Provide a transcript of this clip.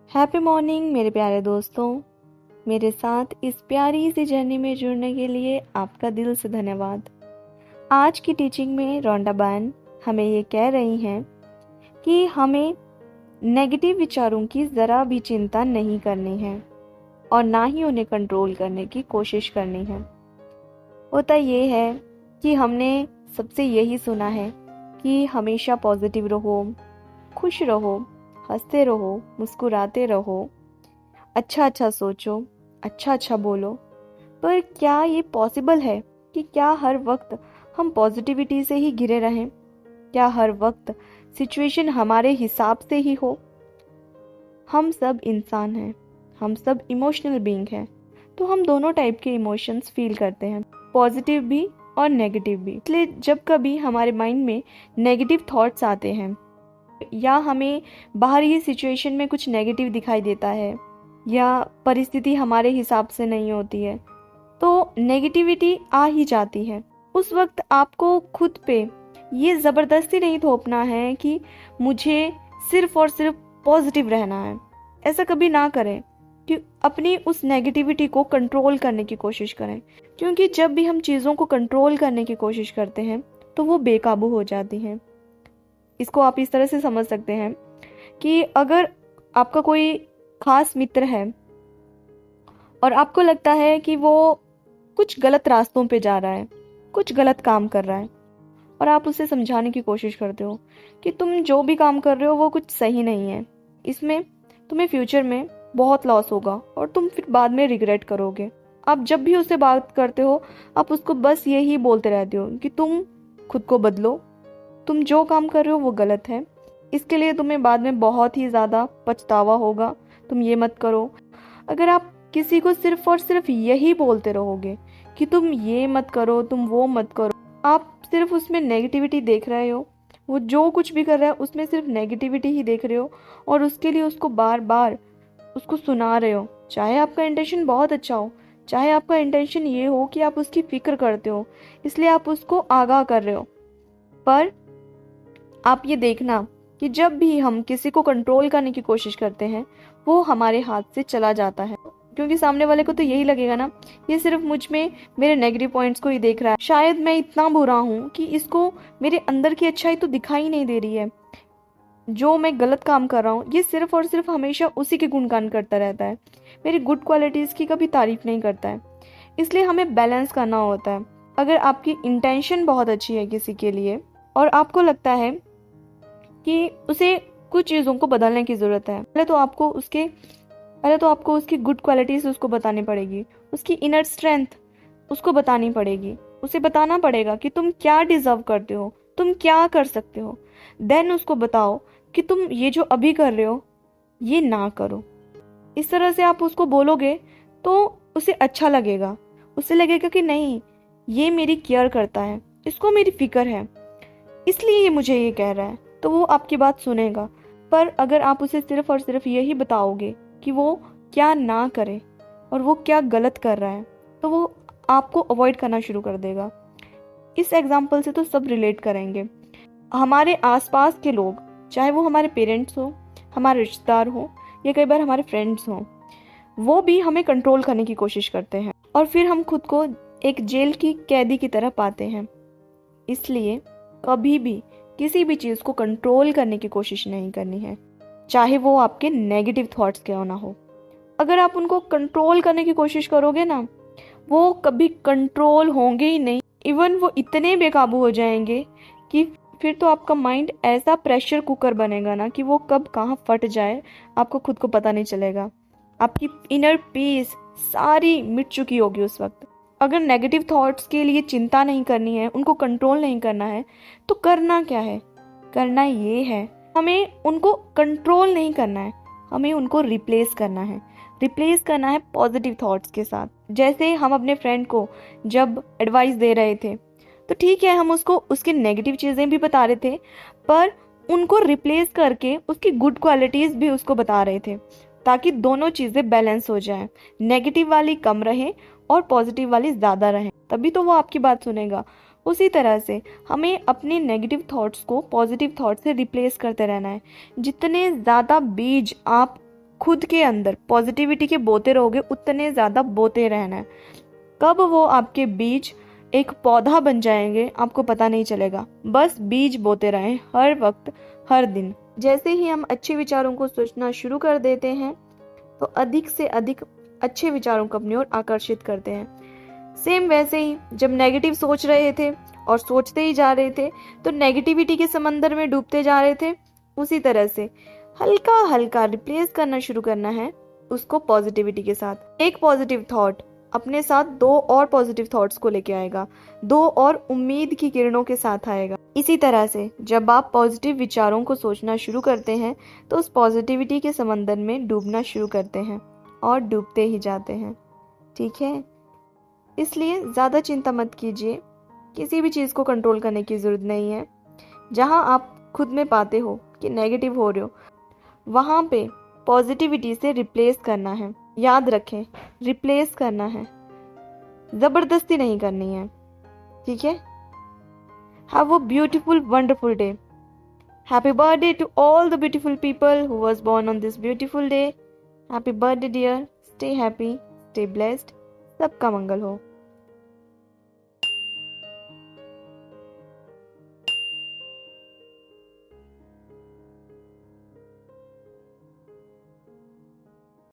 Happy morning मेरे प्यारे दोस्तों। मेरे साथ इस प्यारी सी जर्नी में जुड़ने के लिए आपका दिल से धन्यवाद। आज की टीचिंग में रोंडा बैन हमें ये कह रही हैं कि हमें नेगेटिव विचारों की ज़रा भी चिंता नहीं करनी है और ना ही उन्हें कंट्रोल करने की कोशिश करनी है। होता ये है कि हमने सबसे यही सुना है कि हमेशा पॉजिटिव रहो, खुश रहो, हंसते रहो, मुस्कुराते रहो, अच्छा अच्छा सोचो, अच्छा अच्छा बोलो। पर क्या ये पॉसिबल है कि क्या हर वक्त हम पॉजिटिविटी से ही घिरे रहें? क्या हर वक्त सिचुएशन हमारे हिसाब से ही हो? हम सब इंसान हैं, हम सब इमोशनल बीइंग हैं, तो हम दोनों टाइप के इमोशंस फील करते हैं, पॉजिटिव भी और नेगेटिव भी। इसलिए जब कभी हमारे माइंड में नेगेटिव थॉट्स आते हैं या हमें बाहरी सिचुएशन में कुछ नेगेटिव दिखाई देता है या परिस्थिति हमारे हिसाब से नहीं होती है, तो नेगेटिविटी आ ही जाती है। उस वक्त आपको खुद पे ये ज़बरदस्ती नहीं थोपना है कि मुझे सिर्फ और सिर्फ पॉजिटिव रहना है। ऐसा कभी ना करें कि अपनी उस नेगेटिविटी को कंट्रोल करने की कोशिश करें, क्योंकि जब भी हम चीज़ों को कंट्रोल करने की कोशिश करते हैं तो वो बेकाबू हो जाती हैं। इसको आप इस तरह से समझ सकते हैं कि अगर आपका कोई खास मित्र है और आपको लगता है कि वो कुछ गलत रास्तों पे जा रहा है, कुछ गलत काम कर रहा है, और आप उसे समझाने की कोशिश करते हो कि तुम जो भी काम कर रहे हो वो कुछ सही नहीं है, इसमें तुम्हें फ्यूचर में बहुत लॉस होगा और तुम फिर बाद में रिग्रेट करोगे। आप जब भी उससे बात करते हो आप उसको बस यही बोलते रहते हो कि तुम खुद को बदलो, तुम जो काम कर रहे हो वो गलत है, इसके लिए तुम्हें बाद में बहुत ही ज़्यादा पछतावा होगा, तुम ये मत करो। अगर आप किसी को सिर्फ और सिर्फ यही बोलते रहोगे कि तुम ये मत करो, तुम वो मत करो, आप सिर्फ उसमें नेगेटिविटी देख रहे हो, वो जो कुछ भी कर रहा है उसमें सिर्फ नेगेटिविटी ही देख रहे हो और उसके लिए उसको बार बार उसको सुना रहे हो। चाहे आपका इंटेंशन बहुत अच्छा हो, चाहे आपका इंटेंशन ये हो कि आप उसकी फिक्र करते हो इसलिए आप उसको आगाह कर रहे हो, पर आप ये देखना कि जब भी हम किसी को कंट्रोल करने की कोशिश करते हैं वो हमारे हाथ से चला जाता है, क्योंकि सामने वाले को तो यही लगेगा ना, ये सिर्फ मुझ में मेरे नेगेटिव पॉइंट्स को ही देख रहा है, शायद मैं इतना बुरा हूँ कि इसको मेरे अंदर की अच्छाई तो दिखाई नहीं दे रही है, जो मैं गलत काम कर रहा हूँ ये सिर्फ और सिर्फ हमेशा उसी के गुणगान करता रहता है, मेरी गुड क्वालिटीज़ की कभी तारीफ नहीं करता है। इसलिए हमें बैलेंस करना होता है। अगर आपकी इंटेंशन बहुत अच्छी है किसी के लिए और आपको लगता है कि उसे कुछ चीज़ों को बदलने की ज़रूरत है, पहले तो आपको उसकी गुड क्वालिटीज़ उसको बतानी पड़ेगी, उसकी इनर स्ट्रेंथ उसको बतानी पड़ेगी, उसे बताना पड़ेगा कि तुम क्या डिज़र्व करते हो, तुम क्या कर सकते हो। देन उसको बताओ कि तुम ये जो अभी कर रहे हो ये ना करो। इस तरह से आप उसको बोलोगे तो उसे अच्छा लगेगा, उसे लगेगा कि नहीं, ये मेरी केयर करता है, इसको मेरी फिक्र है, इसलिए ये मुझे ये कह रहा है, तो वो आपकी बात सुनेगा। पर अगर आप उसे सिर्फ और सिर्फ यही बताओगे कि वो क्या ना करे और वो क्या गलत कर रहा है, तो वो आपको अवॉइड करना शुरू कर देगा। इस एग्जाम्पल से तो सब रिलेट करेंगे। हमारे आसपास के लोग, चाहे वो हमारे पेरेंट्स हो, हमारे रिश्तेदार हो या कई बार हमारे फ्रेंड्स हो, वो भी हमें कंट्रोल करने की कोशिश करते हैं और फिर हम खुद को एक जेल की कैदी की तरह पाते हैं। इसलिए कभी भी किसी भी चीज़ को कंट्रोल करने की कोशिश नहीं करनी है, चाहे वो आपके नेगेटिव थॉट्स क्यों ना हो। अगर आप उनको कंट्रोल करने की कोशिश करोगे ना, वो कभी कंट्रोल होंगे ही नहीं, इवन वो इतने बेकाबू हो जाएंगे कि फिर तो आपका माइंड ऐसा प्रेशर कुकर बनेगा ना कि वो कब कहाँ फट जाए आपको खुद को पता नहीं चलेगा। आपकी इनर पीस सारी मिट चुकी होगी उस वक्त। अगर नेगेटिव थॉट्स के लिए चिंता नहीं करनी है, उनको कंट्रोल नहीं करना है, तो करना क्या है? करना ये है, हमें उनको कंट्रोल नहीं करना है, हमें उनको रिप्लेस करना है। रिप्लेस करना है पॉजिटिव थॉट्स के साथ। जैसे हम अपने फ्रेंड को जब एडवाइस दे रहे थे तो ठीक है, हम उसको उसकी नेगेटिव चीज़ें भी बता रहे थे, पर उनको रिप्लेस करके उसकी गुड क्वालिटीज़ भी उसको बता रहे थे, ताकि दोनों चीज़ें बैलेंस हो जाएं, नेगेटिव वाली कम रहे और पॉजिटिव वाली ज़्यादा रहें, तभी तो वो आपकी बात सुनेगा। उसी तरह से हमें अपने नेगेटिव थॉट्स को पॉजिटिव थॉट्स से रिप्लेस करते रहना है। जितने ज़्यादा बीज आप खुद के अंदर पॉजिटिविटी के बोते रहोगे उतने ज़्यादा बोते रहना है। कब वो आपके बीज एक पौधा बन जाएंगे आपको पता नहीं चलेगा। बस बीज बोते रहें हर वक्त, हर दिन। जैसे ही हम अच्छे विचारों को सोचना शुरू कर देते हैं तो अधिक से अधिक अच्छे विचारों को अपनी ओर आकर्षित करते हैं। सेम वैसे ही जब नेगेटिव सोच रहे थे और सोचते ही जा रहे थे तो नेगेटिविटी के समंदर में डूबते जा रहे थे, उसी तरह से हल्का हल्का रिप्लेस करना शुरू करना है उसको पॉजिटिविटी के साथ। एक पॉजिटिव थॉट अपने साथ 2 और पॉजिटिव थॉट्स को लेके आएगा, 2 और उम्मीद की किरणों के साथ आएगा। इसी तरह से जब आप पॉजिटिव विचारों को सोचना शुरू करते हैं तो उस पॉजिटिविटी के समंदर में डूबना शुरू करते हैं और डूबते ही जाते हैं। ठीक है, इसलिए ज़्यादा चिंता मत कीजिए, किसी भी चीज़ को कंट्रोल करने की ज़रूरत नहीं है। जहाँ आप खुद में पाते हो कि नेगेटिव हो रहे हो, वहाँ पे पॉजिटिविटी से रिप्लेस करना है। याद रखें, रिप्लेस करना है, ज़बरदस्ती नहीं करनी है। ठीक है, have a beautiful wonderful day. Happy birthday to all the beautiful people who was born on this beautiful day. Happy birthday dear, stay happy, stay blessed, सबका मंगल हो।